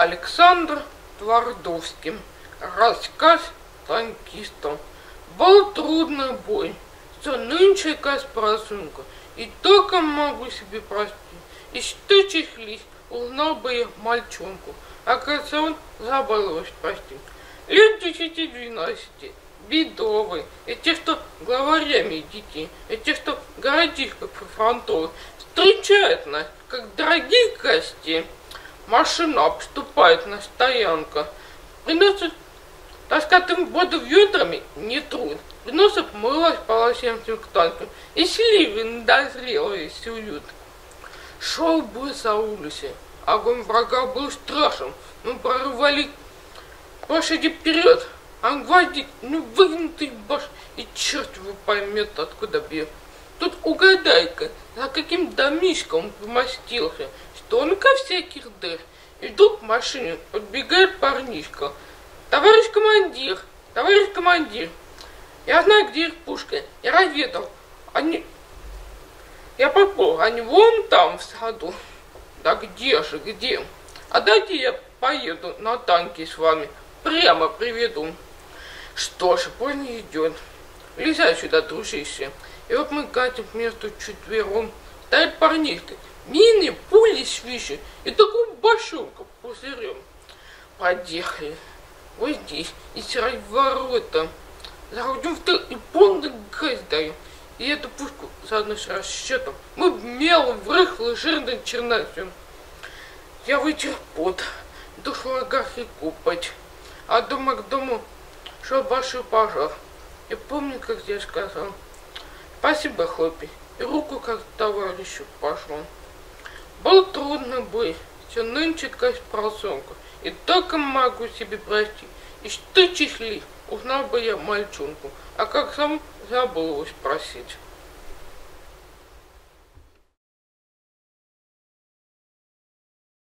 Александр Твардовский. Рассказ танкиста. Был трудный бой, все нынче каспросунка, и только могу себе простить. И что чехлись, узнал бы я мальчонку, а кажется, он забыл его спросить. Лет 10-12, бедовые, и те, что главарями детей, и те, что городишко прифронтовый, встречают нас, как дорогие гости. Машина обступает на стоянку, приносят таскатым воду ведрами не труд, приносят мыло с полосемцем к танку, и сливы недозрелые суют. Шел бой за улице, огонь врага был страшен, мы прорвали лошади вперед, а гвозди, выгнутый баш, и черт его поймет, откуда бьет. Тут угадай-ка, за каким домишком он помостился, столько всяких дыр, и вдруг к машине подбегает парнишка. Товарищ командир, я знаю, где их пушка, я разведал, я попал, они вон там в саду. Да где же, где? А дайте я поеду на танке с вами, прямо приведу. Что ж, поздно идет. Влезай сюда, дружище. И вот мы катим между четвером. Стоит парнишка, мины, пули свищут, и такую башенку пузырем. Подъехали. Вот здесь, и срать ворота. Заходим в тыл и полный газ даем. И эту пушку заодно с расчетом мы мелом в рыхлый жирный чернозем. Я вытер пот, душу огарки купать, а дома к дому шел большой пожар. Я помню, как я сказал: спасибо, хлопец, и руку как товарищу пошел. Был трудный бой, все нынче каспросонку, и только могу себе простить. И что чехли, узнал бы я мальчонку, а как сам забыл его спросить.